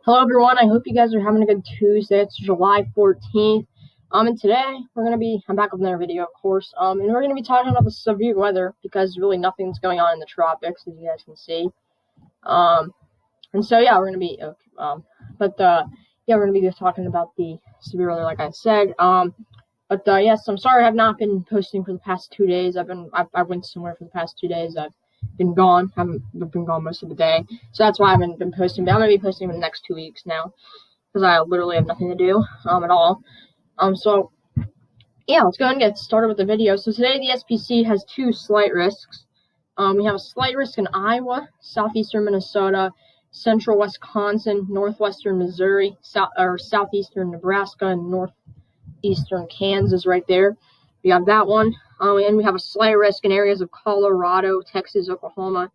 Hello everyone, I hope you guys are having a good Tuesday. It's July 14th. And today I'm back with another video, of course. And we're gonna be talking about the severe weather because really nothing's going on in the tropics, as you guys can see. And so yeah, we're gonna be we're gonna be talking about the severe weather, like I said. Yes, I'm sorry I've not been posting for the past 2 days. I went somewhere for the past 2 days. I've been gone. Haven't been gone most of the day, so that's why I haven't been posting. But I'm gonna be posting in the next 2 weeks now because I literally have nothing to do at all. So yeah, let's go ahead and get started with the video. So today the SPC has 2 slight risks. We have a slight risk in Iowa, southeastern Minnesota, central Wisconsin, northwestern Missouri, southeastern Nebraska, and northeastern Kansas right there. We have that one. And we have a slight risk in areas of Colorado, Texas, Oklahoma,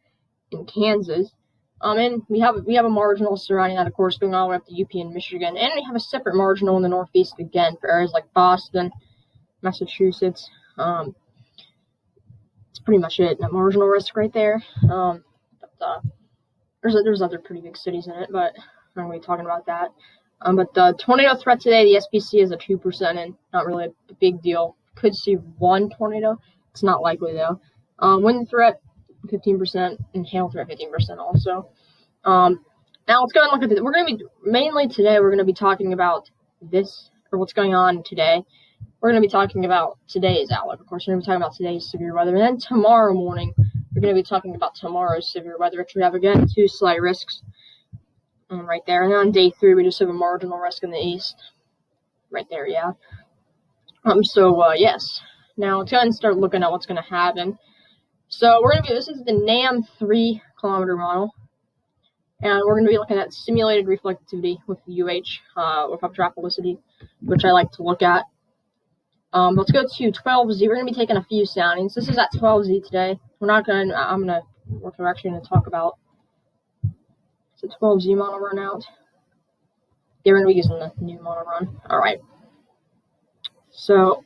and Kansas. And we have a marginal surrounding that, of course, going all the way up to UP and Michigan. And we have a separate marginal in the Northeast again for areas like Boston, Massachusetts. It's pretty much it. That marginal risk right there. There's other pretty big cities in it, but I'm going to be talking about that. But the tornado threat today, the SPC is a 2%, and not really a big deal. Could see one tornado. It's not likely though. Wind threat 15% and hail threat 15% also. Now let's go and look at it. We're going to be talking about this, or what's going on today. We're going to be talking about today's outlook. Of course, we're going to be talking about today's severe weather, and then tomorrow morning we're going to be talking about tomorrow's severe weather, which we have again 2 slight risks right there. And then on day 3 we just have a marginal risk in the east right there. Yeah. Yes. Now let's go ahead and start looking at what's going to happen. So this is the NAM 3 kilometer model, and we're going to be looking at simulated reflectivity with UH, with updrafticity, which I like to look at. Let's go to 12Z. We're going to be taking a few soundings. This is at 12Z today. We're actually going to talk about the 12Z model run out. Yeah, we're going to be using the new model run. All right. So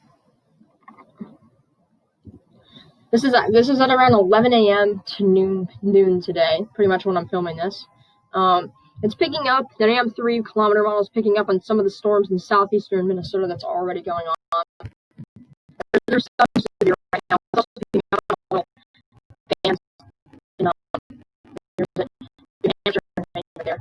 this is at around 11 a.m. to noon today, pretty much when I'm filming this. It's picking up. The NAM 3 kilometer model is picking up on some of the storms in southeastern Minnesota that's already going on. There's stuff severe right now. It's also picking up on a little bands in New Hampshire right there.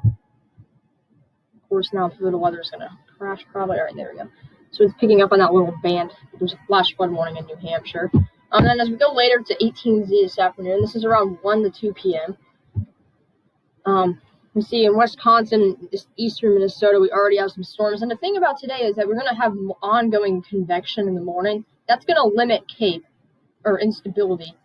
Of course, now the weather is going to crash probably. All right, there we go. So it's picking up on that little band. There's a flash flood warning in New Hampshire. Then as we go later to 18Z this afternoon, this is around 1 to 2 p.m. We see in Wisconsin, eastern Minnesota, we already have some storms. And the thing about today is that we're going to have ongoing convection in the morning. That's going to limit CAPE, or instability,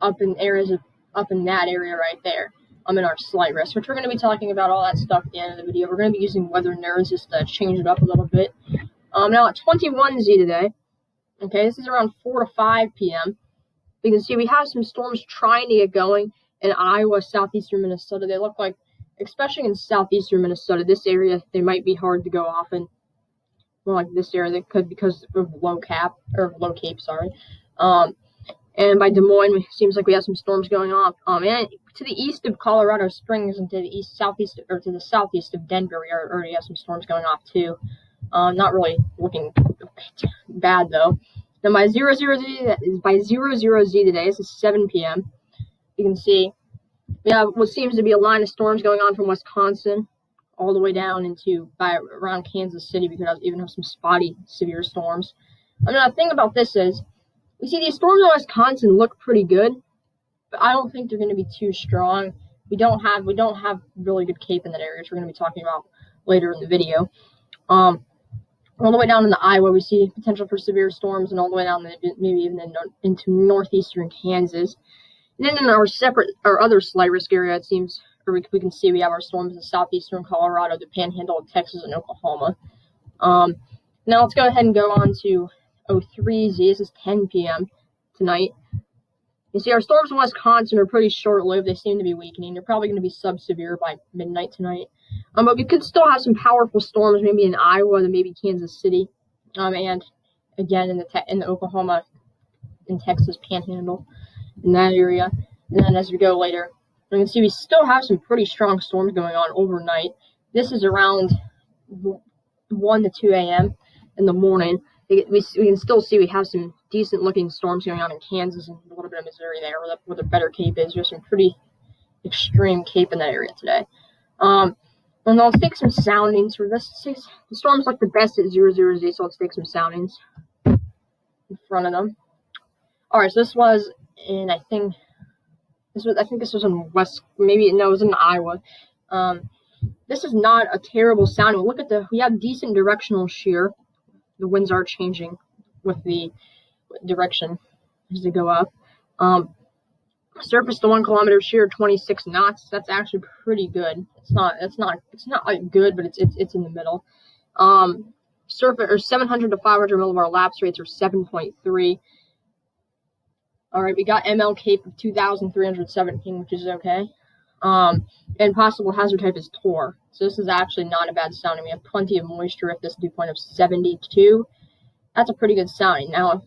up in that area right there. In our slight risk, which we're going to be talking about all that stuff at the end of the video. We're going to be using weather nerds just to change it up a little bit. Now at 21Z today, okay, this is around 4 to 5 p.m. You can see we have some storms trying to get going in Iowa, southeastern Minnesota. They look like, especially in southeastern Minnesota, this area, they might be hard to go off in. Well, like this area, they could because of low CAPE, sorry. And by Des Moines, it seems like we have some storms going off. And to the east of Colorado Springs and to the southeast of Denver, we already have some storms going off too. Not really looking bad though. Then by 00Z today, this is 7 p.m. You can see we have what seems to be a line of storms going on from Wisconsin all the way down around Kansas City. We could even have some spotty severe storms. The thing about this is, we see these storms in Wisconsin look pretty good, but I don't think they're going to be too strong. We don't have really good CAPE in that area, which we're going to be talking about later in the video. All the way down into Iowa, we see potential for severe storms, and all the way down maybe even into northeastern Kansas. And then in our other slight risk area, it seems, or we can see we have our storms in southeastern Colorado, the Panhandle of Texas, and Oklahoma. Now let's go ahead and go on to 03Z. This is 10 p.m. tonight. You see our storms in Wisconsin are pretty short-lived. They seem to be weakening. They're probably going to be sub-severe by midnight tonight. But we could still have some powerful storms, maybe in Iowa and maybe Kansas City, and again in the Oklahoma and Texas Panhandle, in that area. And then as we go later, you can see we still have some pretty strong storms going on overnight. This is around 1 to 2 a.m. in the morning. We can still see we have some decent looking storms going on in Kansas and a little bit of Missouri there, where the better Cape is. There's some pretty extreme Cape in that area today. And let's take some soundings for this. The storms look the best at 00Z, so let's take some soundings in front of them. All right, so this was in, I think this was in it was in Iowa. This is not a terrible sounding. Look at we have decent directional shear. The winds are changing with the direction as they go up. Surface to 1 kilometer shear 26 knots. That's actually pretty good. It's not like good, but it's in the middle. Surface or 700 to 500 millibar lapse rates are 7.3. All right, we got ML Cape of 2,317, which is okay. And possible hazard type is Tor. So this is actually not a bad sounding. We have plenty of moisture at this dew point of 72. That's a pretty good sounding. Now,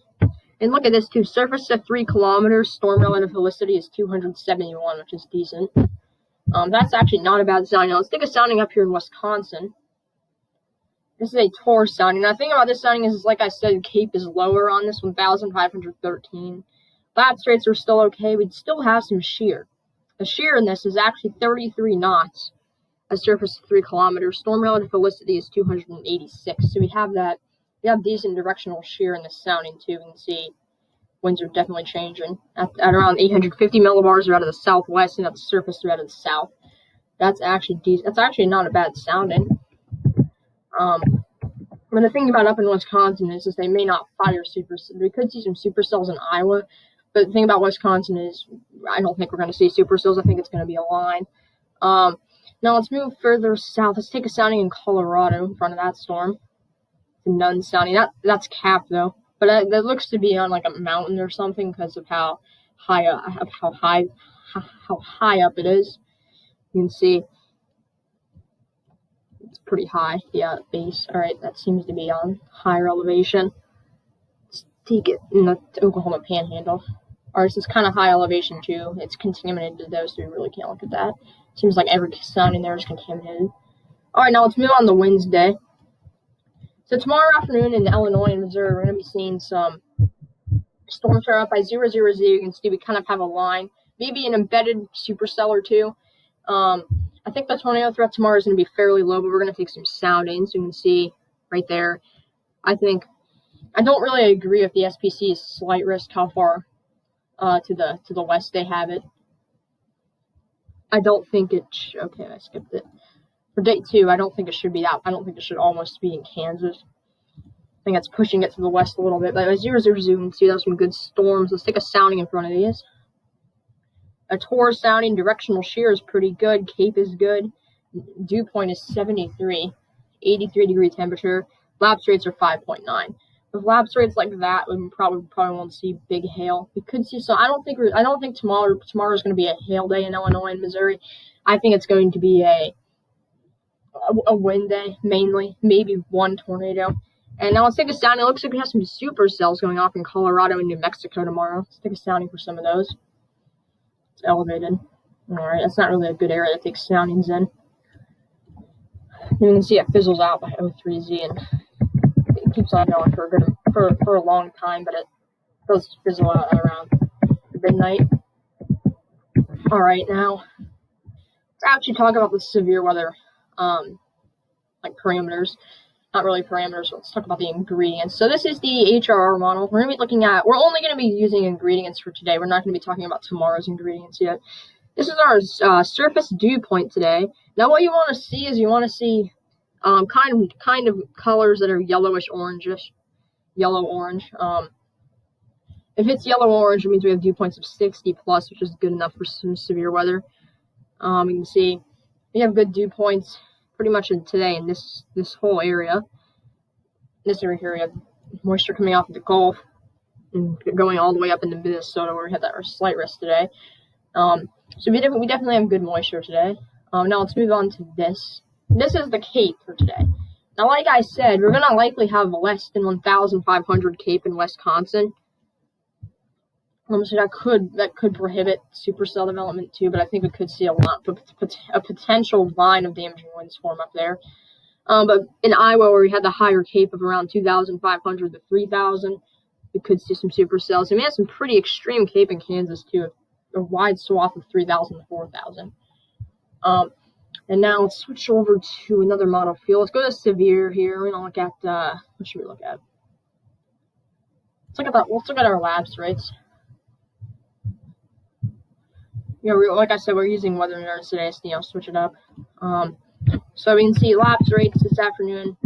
and look at this too. Surface to 3 kilometers, storm relative helicity is 271, which is decent. That's actually not a bad sounding. Now let's take a sounding up here in Wisconsin. This is a Tor sounding. Now the thing about this sounding is, like I said, Cape is lower on this, 1,513. Lapse rates are still okay. We'd still have some shear. The shear in this is actually 33 knots. A surface of 3 kilometers. Storm relative helicity is 286. So we have that. We have decent directional shear in this sounding too. You can see winds are definitely changing. At around 850 millibars are out of the southwest, and at the surface they're out of the south. That's actually decent. That's actually not a bad sounding. But the thing about up in Wisconsin is they may not fire supercells. We could see some supercells in Iowa, but the thing about Wisconsin is I don't think we're going to see supercells. I think it's going to be a line. Now let's move further south. Let's take a sounding in Colorado in front of that storm. The Nunn sounding. That's capped though, but that looks to be on like a mountain or something because of how high up it is. You can see it's pretty high. Yeah, base. All right, that seems to be on higher elevation. Let's take it in the Oklahoma Panhandle. All right, so it's kind of high elevation too. It's contaminated though, so we really can't look at that. Seems like every sounding there is contaminated. All right, now let's move on to Wednesday. So tomorrow afternoon in Illinois and Missouri, we're going to be seeing some storms are up by 00Z. You can see we kind of have a line, maybe an embedded supercell or two. I think the tornado threat tomorrow is going to be fairly low, but we're going to take some soundings. You can see right there. I don't really agree with the SPC's slight risk how far to the west they have it. I don't think okay, I skipped it. For day 2, I don't think it should be that. I don't think it should almost be in Kansas. I think that's pushing it to the west a little bit. But 00Z, you can see there's some good storms. Let's take a sounding in front of these. A Tor sounding, directional shear is pretty good. Cape is good. Dew point is 73, 83 degree temperature. Lapse rates are 5.9. With lapse rates like that, we probably won't see big hail. We could see some. I don't think tomorrow is going to be a hail day in Illinois and Missouri. I think it's going to be a wind day mainly, maybe one tornado. And now let's take a sounding. It looks like we have some supercells going off in Colorado and New Mexico tomorrow. Let's take a sounding for some of those. It's elevated. All right, that's not really a good area to take soundings in. You can see it fizzles out by 03Z, and it keeps on going for a long time, but it does fizzle out around midnight. All right, now let's actually talk about the severe weather, like parameters. Not really parameters, but let's talk about the ingredients. So this is the HRR model. We're only going to be using ingredients for today. We're not going to be talking about tomorrow's ingredients yet. This is our surface dew point today. Now what you want to see is kind of colors that are yellowish orangish, yellow-orange. If it's yellow-orange, it means we have dew points of 60 plus, which is good enough for some severe weather. You can see we have good dew points pretty much today in this whole area. This area here, we have moisture coming off of the Gulf and going all the way up into Minnesota, where we have that slight risk today. So we definitely have good moisture today. Now let's move on to this. This is the Cape for today. Now, like I said, we're going to likely have less than 1,500 Cape in Wisconsin. So that could prohibit supercell development too, but I think we could see a potential line of damaging winds form up there. But in Iowa, where we had the higher CAPE of around 2,500 to 3,000, we could see some supercells. And we had some pretty extreme CAPE in Kansas too, a wide swath of 3,000 to 4,000. And now let's switch over to another model field. Let's go to severe here. We're gonna look at what should we look at? Let's look at our lapse rates. Like I said, we're using weather nerds today, so switch it up. So we can see lapse rates this afternoon.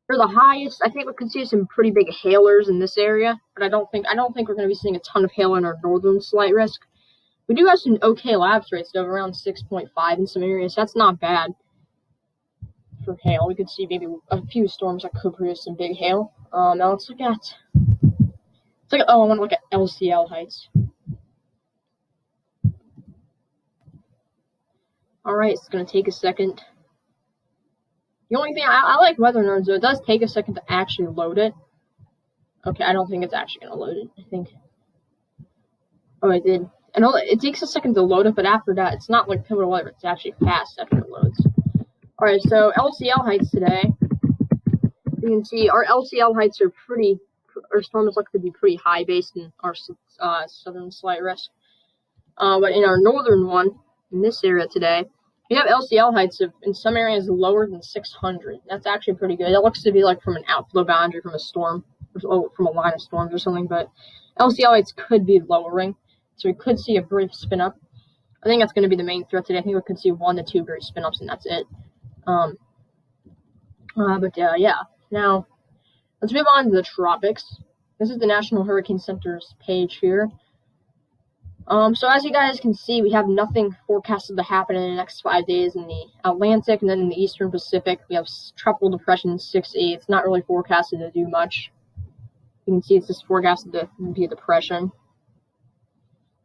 For the highest, I think we could see some pretty big hailers in this area, but I don't think we're going to be seeing a ton of hail in our northern slight risk. We do have some okay lapse rates though, around 6.5 in some areas. That's not bad for hail. We could see maybe a few storms that could produce some big hail. Now let's look at. I want to look at LCL heights. Alright, it's going to take a second. The only thing, I like weather nerds, though. It does take a second to actually load it. Okay, I don't think it's actually going to load it. I think. Oh, it did. I know it takes a second to load it, but after that, it's not like pivotal weather. It's actually fast after it loads. Alright, so LCL heights today. You can see our LCL heights are our storms look to be pretty high based in our southern slight risk. But in our northern one, in this area today, we have LCL heights of, in some areas, lower than 600. That's actually pretty good. It looks to be like from an outflow boundary from a storm, or from a line of storms or something, but LCL heights could be lowering, so we could see a brief spin up. I think that's going to be the main threat today. I think we could see 1 to 2 brief spin ups, and that's it. Yeah. Now, let's move on to the tropics. This is the National Hurricane Center's page here. So as you guys can see, we have nothing forecasted to happen in the next 5 days in the Atlantic, and then in the Eastern Pacific, we have Tropical Depression 6E. It's not really forecasted to do much. You can see it's just forecasted to be a depression,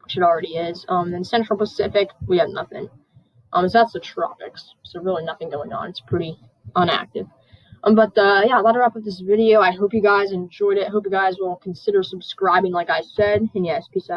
which it already is. Then Central Pacific, we have nothing. So that's the tropics. So really nothing going on. It's pretty inactive. Yeah, that'll wrap up this video. I hope you guys enjoyed it. I hope you guys will consider subscribing like I said. And yes, peace out.